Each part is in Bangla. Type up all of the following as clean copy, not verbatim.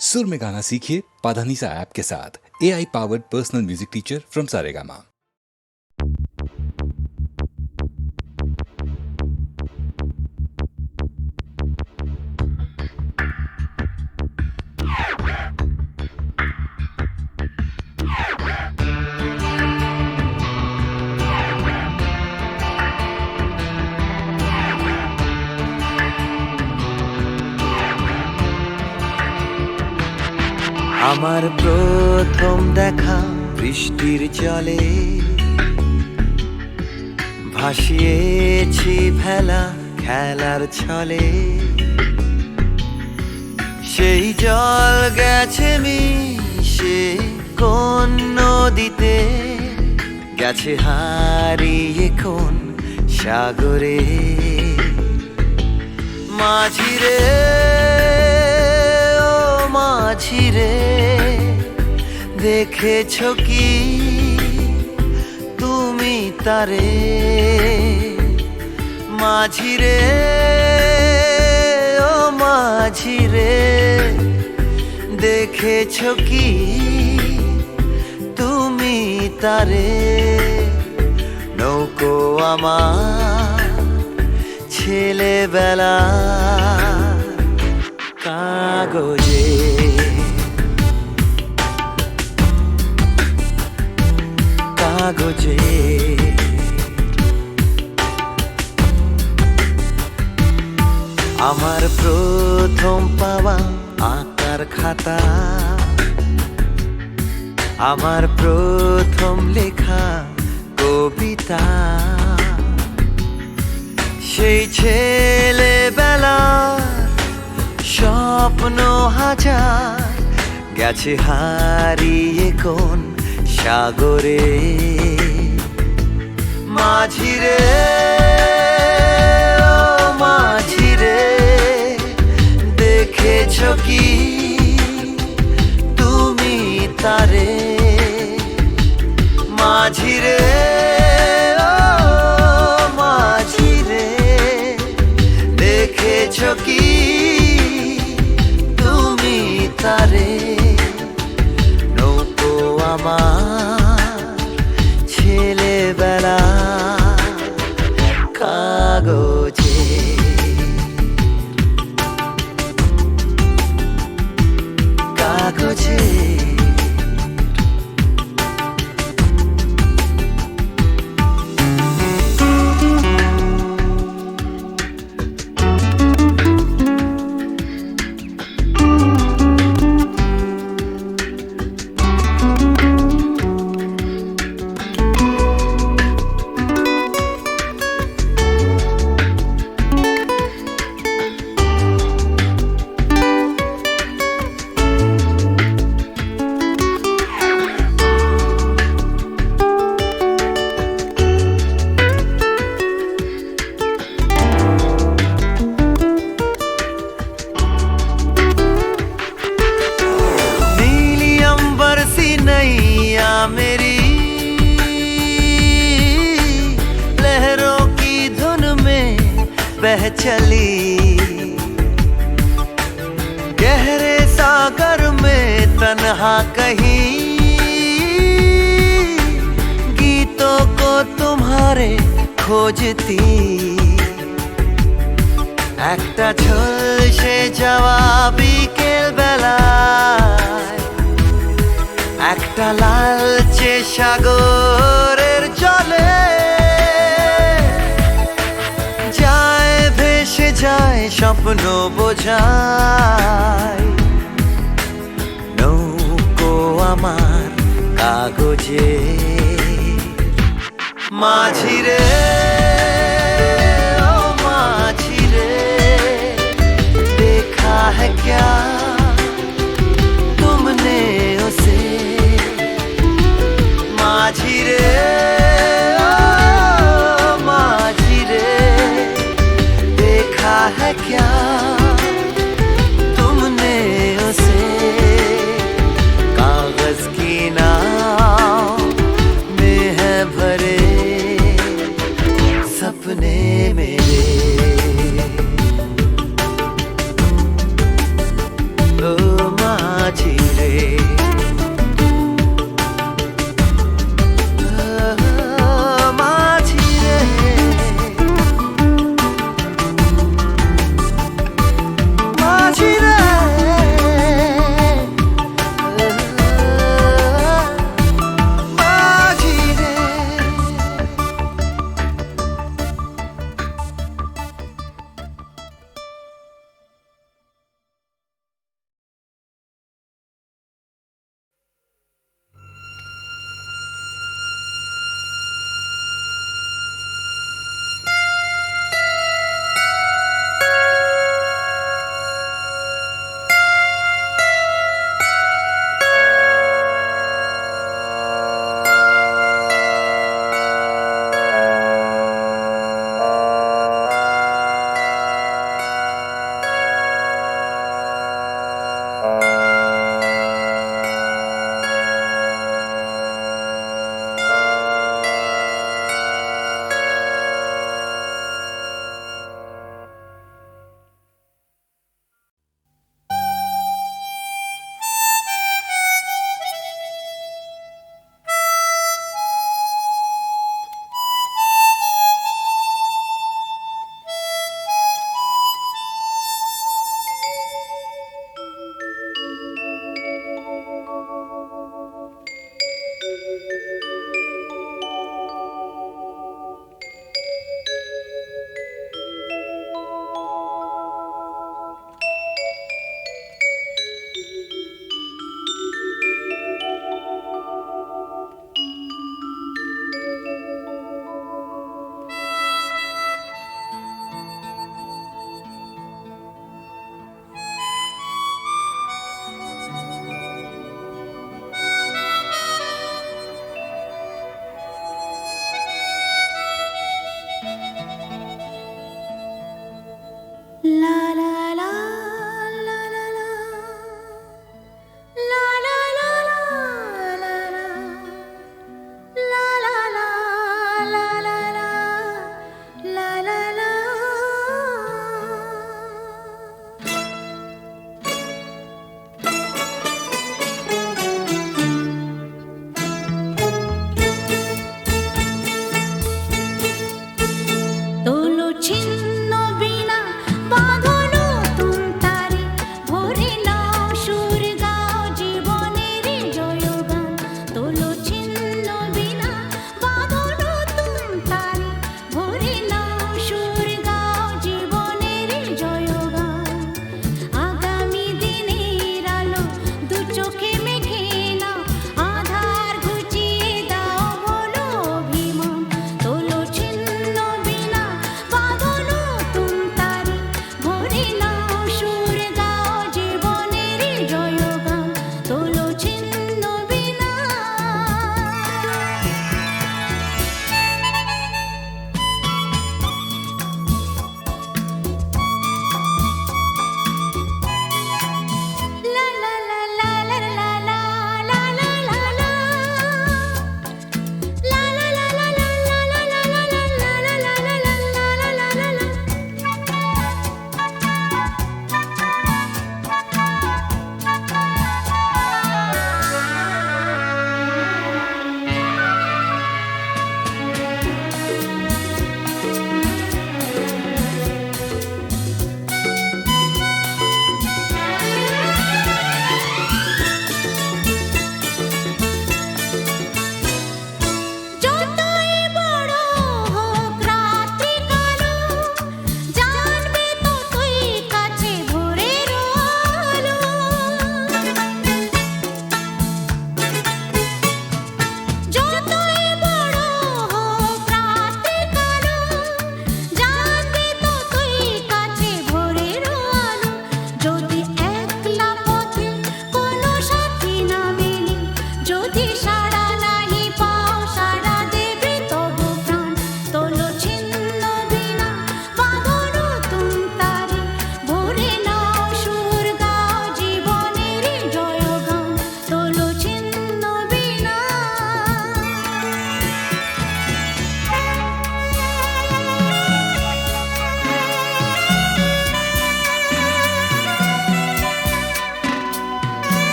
सुर में गाना सीखिए पाधानीसा ऐप के साथ। AI powered personal music teacher from Saregama. আমার প্রথম দেখা বৃষ্টির জলে ভাসিয়েছি ভেলা খেলার ছলে, সেই জল গেছে মিশে কোন নদীতে, গেছে হারিয়ে কোন সাগরে। মাঝিরে ও মাঝিরে, দেখেছো কি তুমি তারে? মাঝিরে ও মাঝিরে, দেখেছো কি তুমি তারে? নৌকো আমার ছেলেবেলা কাগজে, কাগজে। আমার প্রথম পাওয়া আঁকার খাতা, আমার প্রথম লেখা কবিতা, সেই ছেলেবেলা স্বপ্ন হাজার, গেছে হারিয়ে কোন সাগরে। মাঝিরে ও মাঝিরে, দেখেছো কি তুমি তারে? মাঝিরে ও মাঝিরে, দেখেছো কি তুমি তারে? নৌকো আমার ছেলেবেলা কাগজে, কাগজে। मेरी लहरों की धुन में बह चली, गहरे सागर में तन्हा कहीं, गीतों को तुम्हारे खोजती। একটা ঝলসে যাওয়া বিকেল বেলায়, একটা লালচে সাগরের জলে, যায় ভেসে যায় স্বপ্ন বোঝায়। নৌকো আমার কাগজে, মাঝিরে ও মাঝিরে, देखा है क्या तुमने उसे? মাঝিরে ও মাঝিরে, देखा है क्या तुमने उसे? कागज की नाव में है भरे सपने मेरे।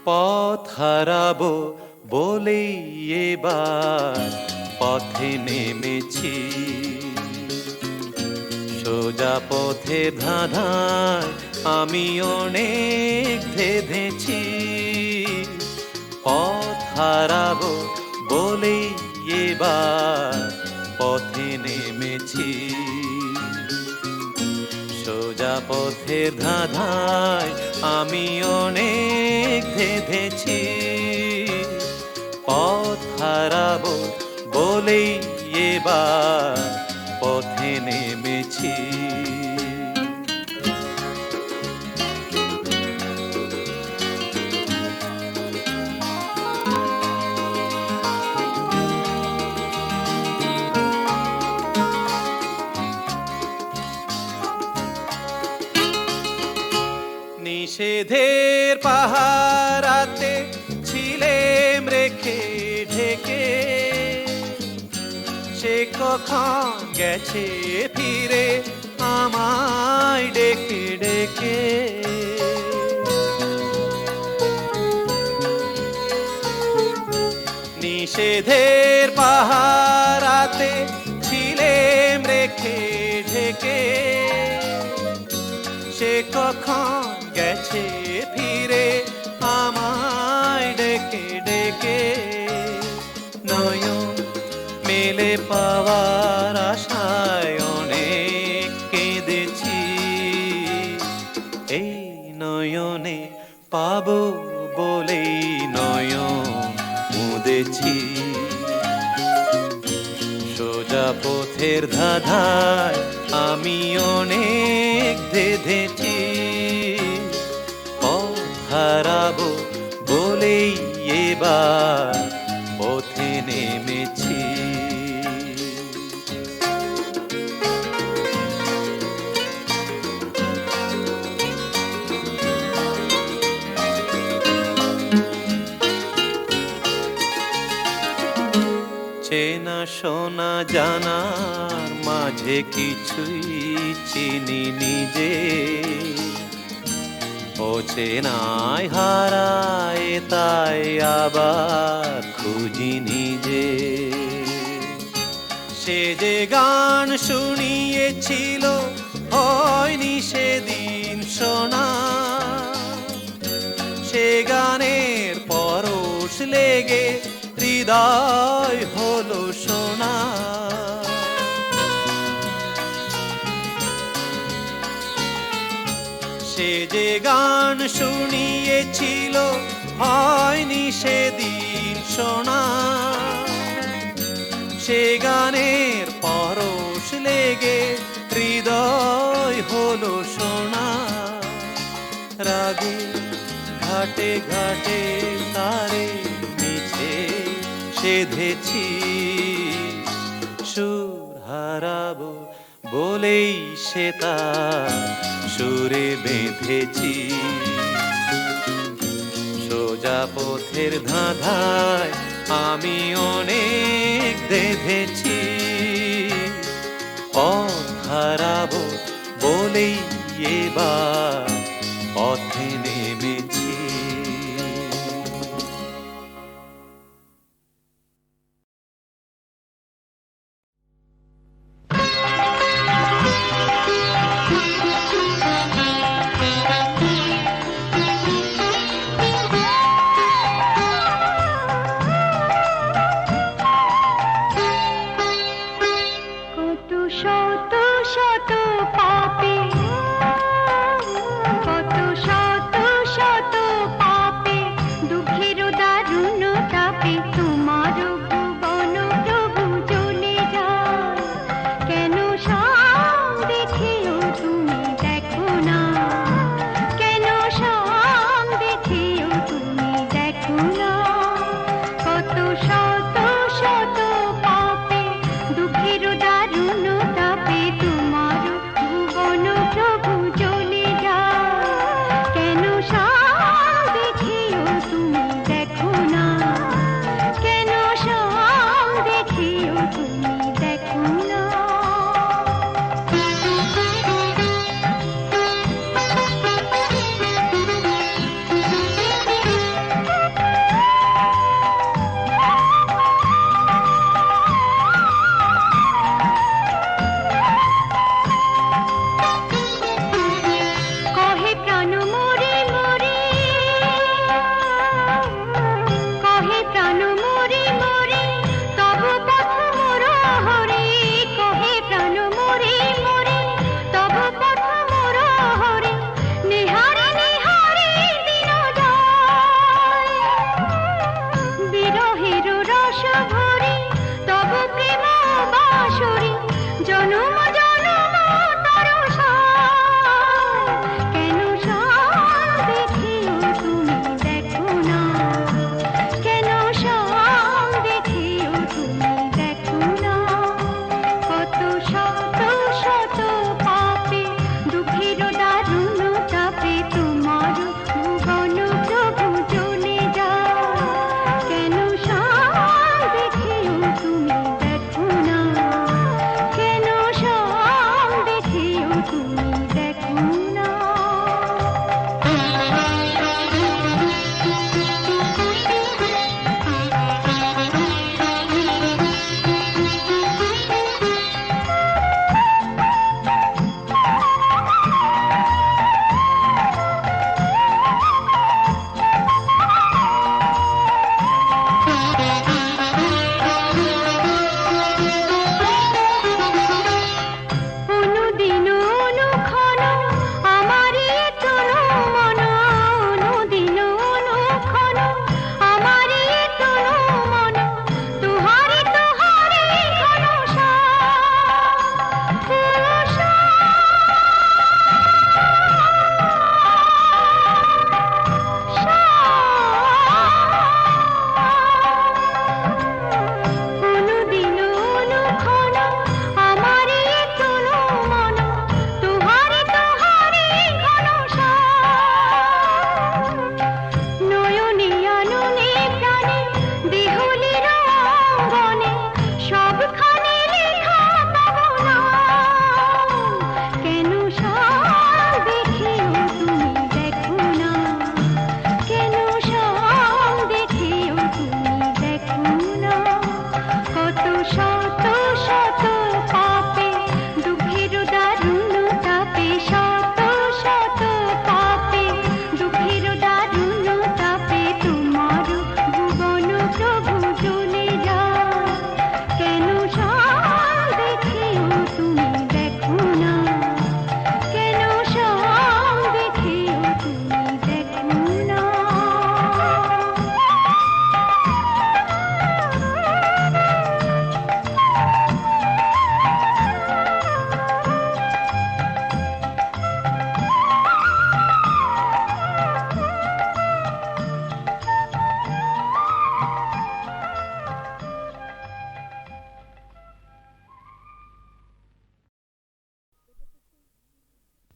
পথ হারাবো বলেই এবার পথে নেমেছি, সোজা পথে ধাঁধায় আমি অনেক ধেঁধেছি। পথ হারাবো বলেই এবার পথে নেমেছি, সোজা পথের ধাঁধায় আমি অনেক ধেঁধেছি। পথ হারাবো বলেই এবার পথে নেমেছি। নিষেধের পাহারাতে ছিলেম রেখে ঢেকে, সে কখন গেছে ফিরে আমায় ডেকে ডেকে। নিষেধের পাহারাতে ছিলেম রেখে ঢেকে, সে কখন গেছে ফিরে আমায় ডেকে ডেকে। নয়ন মেলে পাওয়ার আশায় অনেক কেঁদেছি, এই নয়নে পাবো বলেই নয়ন মুদেছি। সোজা পথের ধাঁধায় আমি অনেক ধেঁধেছি। পথ হারাবো বলেই এবার পথে নেমেছি। চেনা শোনা জানার মাঝে কিছুই চিনি নিজে, ও চেনায় হারায় তাই আবার খুঁজি নিজে। সে যে গান শুনিয়েছিল হয়নি সেদিন শোনা, সে গানের পরশ লেগে হৃদয় হলো সোনা। সে যে গান শুনিয়েছিল হয়নি সেদিন শোনা, সে গানের পরশ লেগে হৃদয় হলো সোনা। রাগে ঘাটে ঘাটে তারে মিছে সেধেছি, সুর হারাবো বলেই সে তার সুরে বেঁধেছি। সোজা পথের ধাঁধায় আমি অনেক ধেঁধেছি। পথ হারাবো বলেই এবার পথে নেমেছি। কেন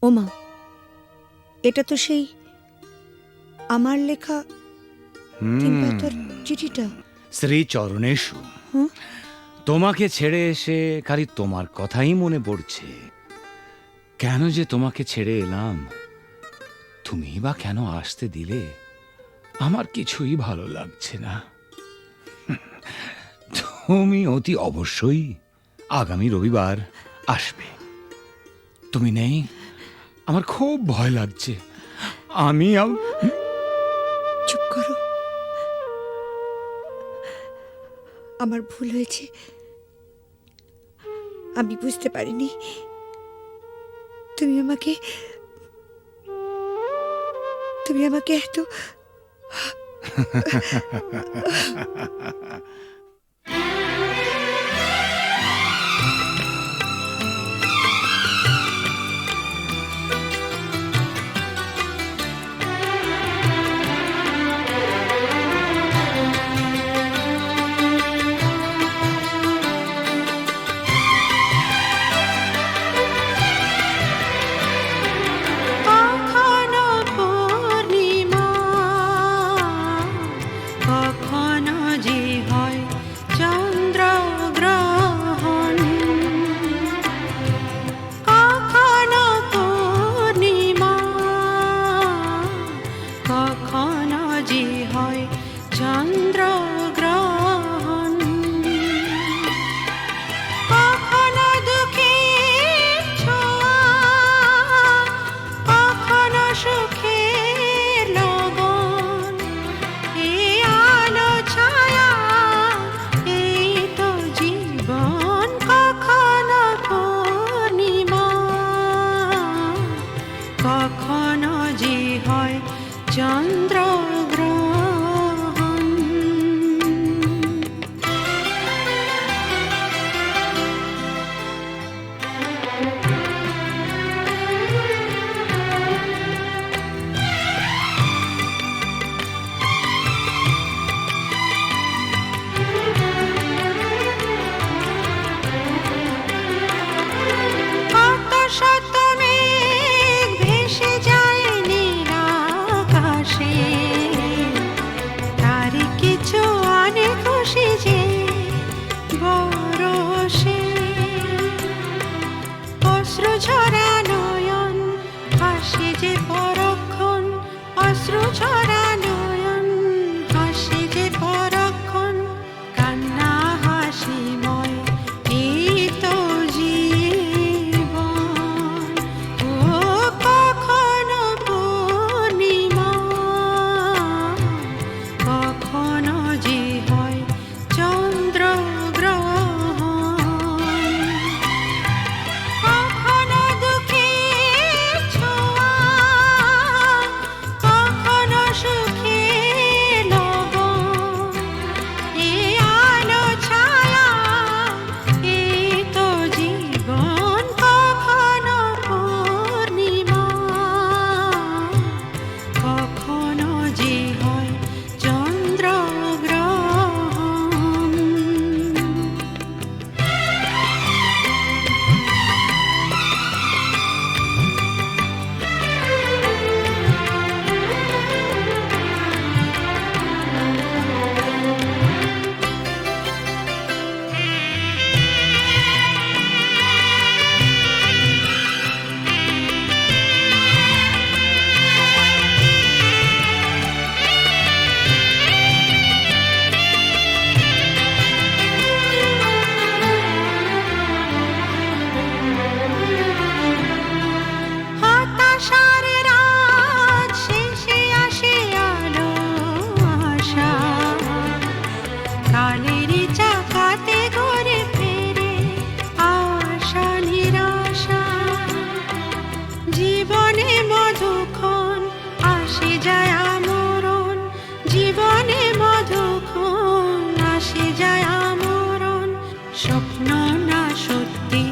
ওমা, এটা তো সেই আমার লেখা তিন পাতার চিঠিটা। শ্রী চরণেশু, হুম? তোমাকে ছেড়ে এসে খালি তোমার কথাই মনে পড়ছে। কেন যে তোমাকে ছেড়ে এলাম, তুমি বা কেন আসতে দিলে, আমার কিছুই ভালো লাগছে না। তুমি অতি অবশ্যই আগামী রবিবার আসবে। তুমি নেই, আমার খুব ভয় লাগছে। আমি চুপ করো, আমার ভুল হয়েছে। আমি বুঝতে পারিনি তুমি আমাকে এত কখনো পূর্ণিমা, কখনো যে হয় চন্দ্রগ্রহণ। কখনো পূর্ণিমা, কখনো যে হয় চন্দ্রগ্রহণ। কখনো দুঃখের ছোঁয়া, কখনো সুখের লগন। এই আলো ছায়া, এই তো জীবন। কখনো পূর্ণিমা, কখনো যে হয় চন্দ্রগ্রহণ। কত শত মেঘ ভেসে যায় নীল আকাশে, তারই কিছু অনেক খুশি যে বরষে। অশ্রু ঝরা নয়ন হাসে যে পরক্ষণ, অশ্রু ঝরা নয়ন হাসে যে পরক্ষণ। কান্না হাসিময় এই তো জীবন। ও কখনো পূর্ণিমা, কখনো যে হয় চন্দ্রগ্রহণ। কখনো দুঃখের ছোঁয়া, কখনো সুখের লগন। এই আলো ছায়া, এই তো জীবন। কখনো পূর্ণিমা, কখনো যে হয় চন্দ্রগ্রহণ। হতাশার রাত শেষে আসে আলো আশা, কালেরই চাকাতে ঘুরে ফেরে আশা নিরাশা। জীবনে মধুক্ষণ আসে যায় আমরণ, জীবনে মধুক্ষণ আসে যায় আমরণ। স্বপ্ন না সত্যি,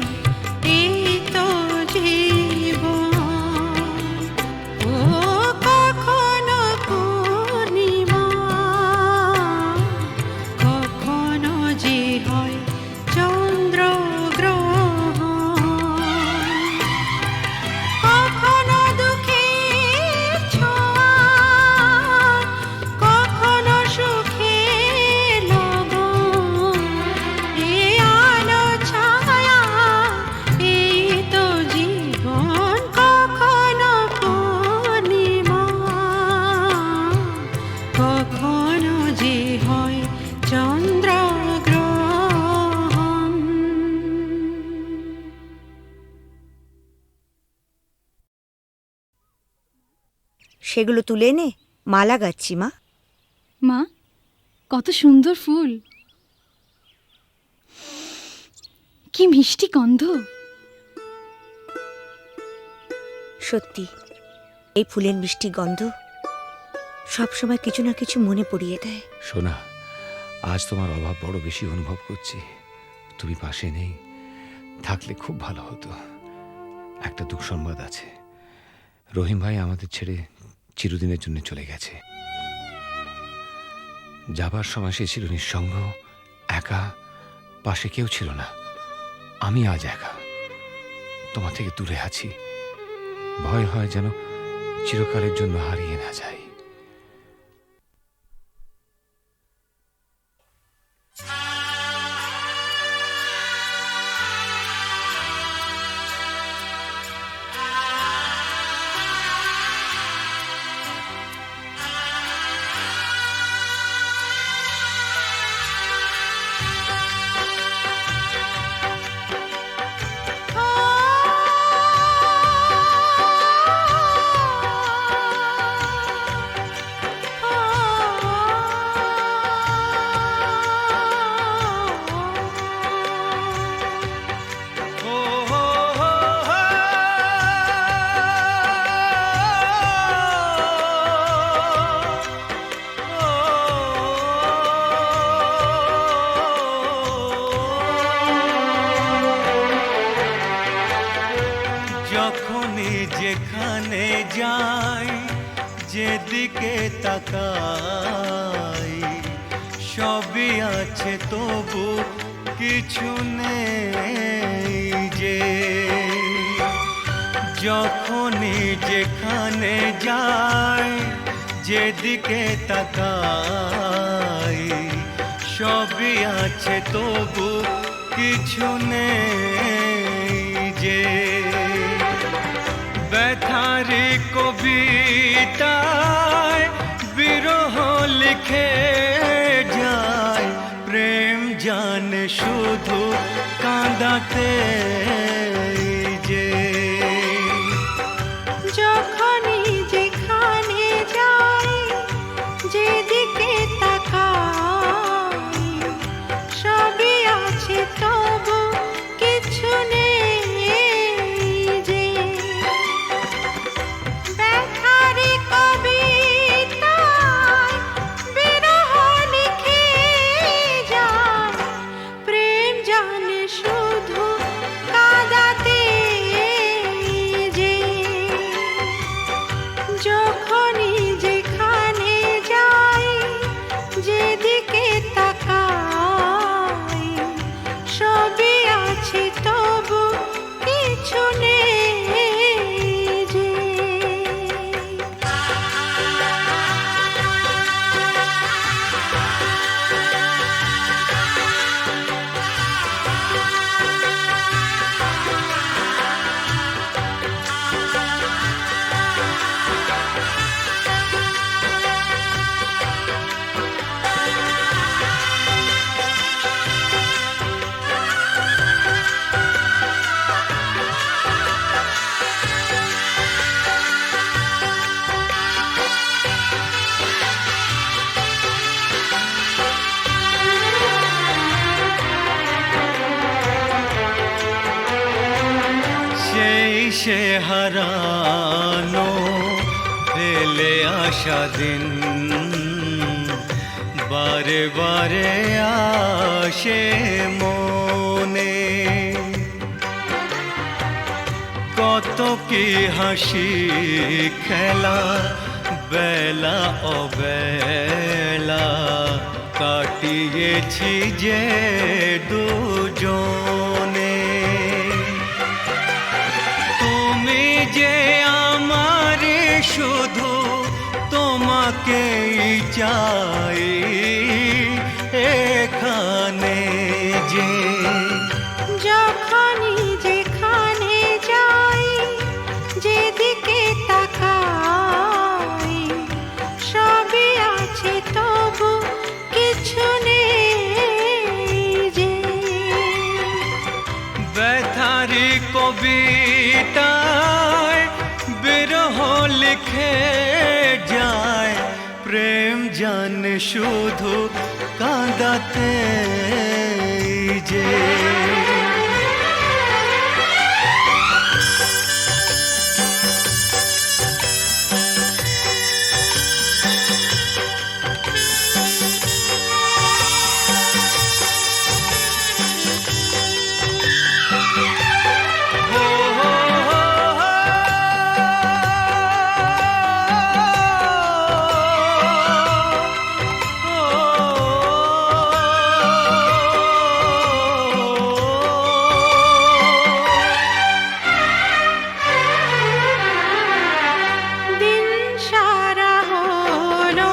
এই তো জীবন। ও কখনো পূর্ণিমা, কখনো যে হয় চন্দ্রগ্রহণ। কখনো কখনো যে হয় চন্দ্রগ্রহণ। সেগুলো তুলে এনে মালা গাচ্ছি মা। মা, কত সুন্দর ফুল, কি মিষ্টি গন্ধ। সত্যি এই ফুলের মিষ্টি গন্ধ সবসময় কিছু না কিছু মনে পড়িয়ে দেয়। সোনা, আজ তোমার অভাব বড় বেশি অনুভব করছি। তুমি পাশে নেই, থাকলে খুব ভালো হতো। একটা দুঃসংবাদ আছে, রহিম ভাই আমাদের ছেড়ে চিরদিনের জন্য চলে গেছে। যাবার সময় সে ছিল নিঃসঙ্গ, একা, পাশে কেউ ছিল না। আমি আজ একা, তোমার থেকে দূরে আছি। ভয় হয় যেন চিরকালের জন্য হারিয়ে না যাই। যখনই যেখানে যাই, যেদিকে তাকাই, সবই আছে তবু কিছু নেই যে। যখনই যেখানে যাই, যেদিকে তাকাই, সবই আছে তবু কিছু নেই যে। ব্যথারি কবিতায় বিরহ লিখে যায়, প্রেম জানে শুধু কাঁদাতে যে। যখনই যেখানে যাই, যেদিকে তাকাই, সবই আছে তবু কিছু নেই যে। ব্যথারি কবিতায় বিরহ লিখে যায়, প্রেম জানে শুধু কাঁদাতে যে। যখনই যেখানে যাই, যেদিকে তাকাই, সবই আছে তবু কিছু নেই যে। সেই সে হারানো ফেলে আসা দিন, বারে বারে আসে মনে। কত কি হাসি খেলা, বেলা অবেলা কাটিয়েছি যে দুজনে। তুমি যে আমার শুধু, তোমাকেই চাই এখানে যে। যখনই যেখানে যাই, যেদিকে তাকাই, সবই আছে তো কবিতায় বিরহ লিখে যায়, প্রেম জানে শুধু কাঁদাতে যে। দিন সারা হলো,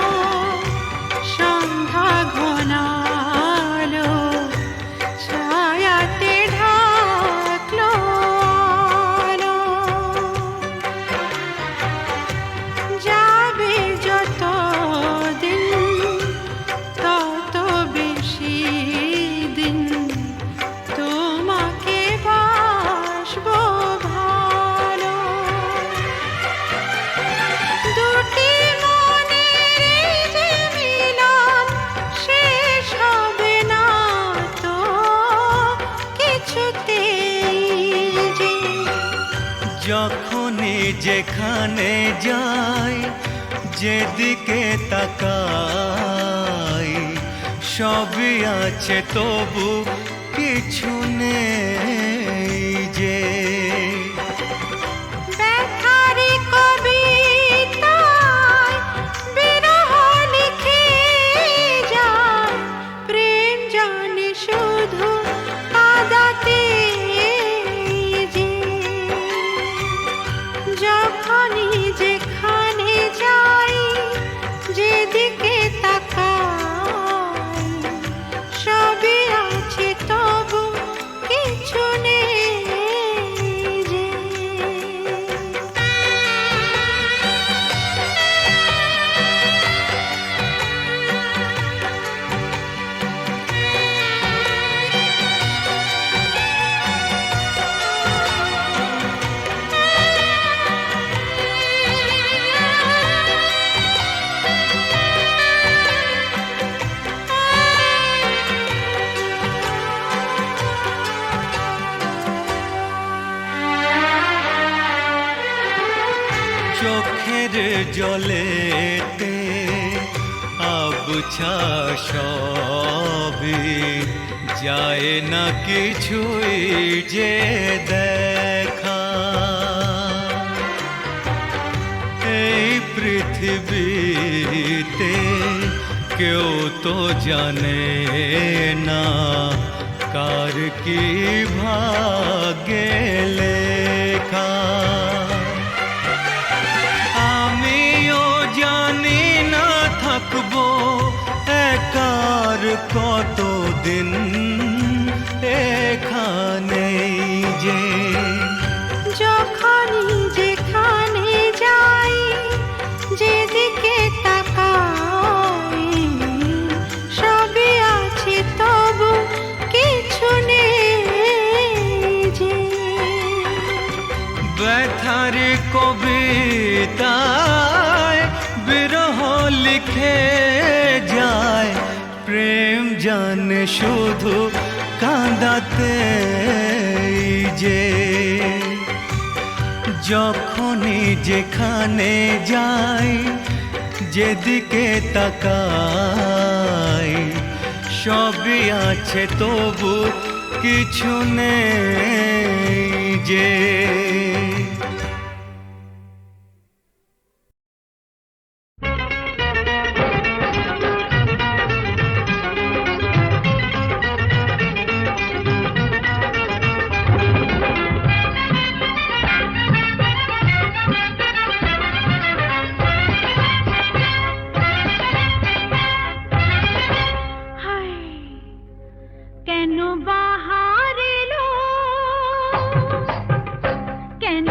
সন্ধ্যা ঘনালো, ছায়াতে ঢাকলো আলো। যাবে যত দিন তত বেশি দিন তোমাকে বাসবো ভালো। দুটি মনের যে মিলন শেষ হবে না তো কিছুতেই যে। যখনই যেখানে যাই, যেদিকে তাকাই, সবই আছে তবু কিছু নেই যে। ব্যথারি কবিতায় বিরহ লিখে যায়, প্রেম জানে শুধু কাঁদাতে যে। যখনই যেখানে যাই, যেদিকে তাকাই, সবই আছে তবু কিছু নেই যে। চোখের জলেতে আবছা সবই যায় না কিছুই যে দেখা। এই পৃথিবীতে কেউ তো জানে না কার কি ভাগ্যে লেখা। আমিও জানি না থাকবো একার কতদিন এখানেই যে। যখনই যেখানে যাই, যেদিকে তাকাই, সবই আছে তবু কিছু নেই যে। ব্যথার কবিতায় বিরহ লিখে যায়, প্রেম জানে শুধু কাঁদাতে যে। যখনই যেখানে যাই, যেদিকে তাকাই, সবই আছে তবু কিছু নেই যে। কেন বাহার এলো, কেন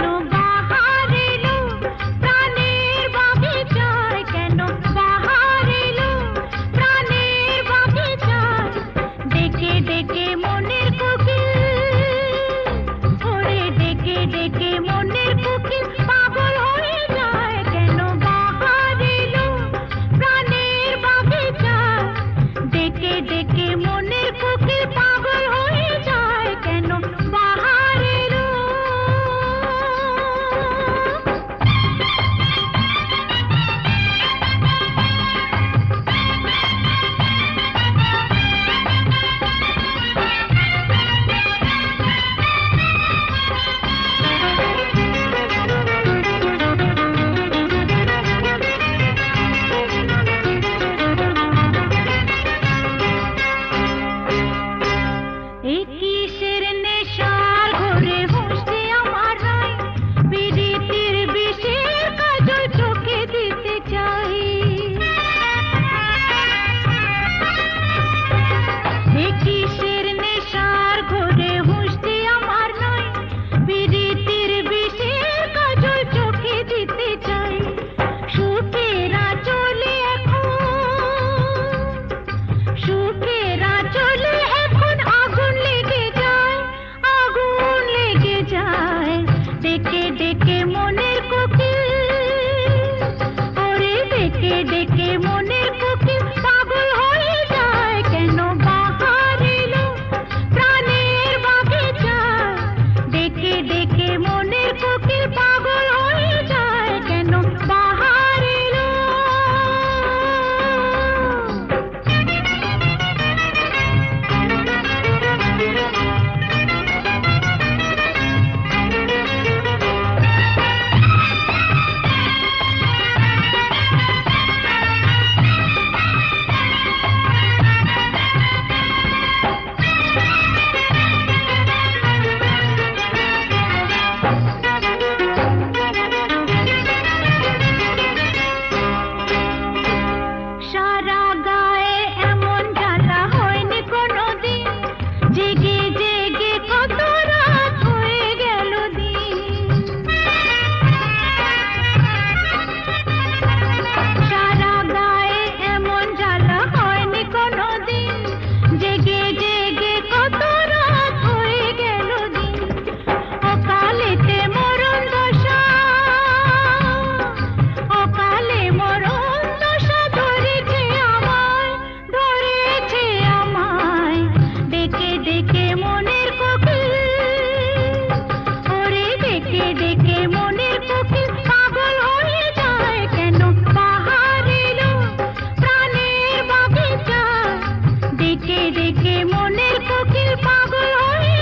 ডেকে মনের কোকিল পাগল হয়ে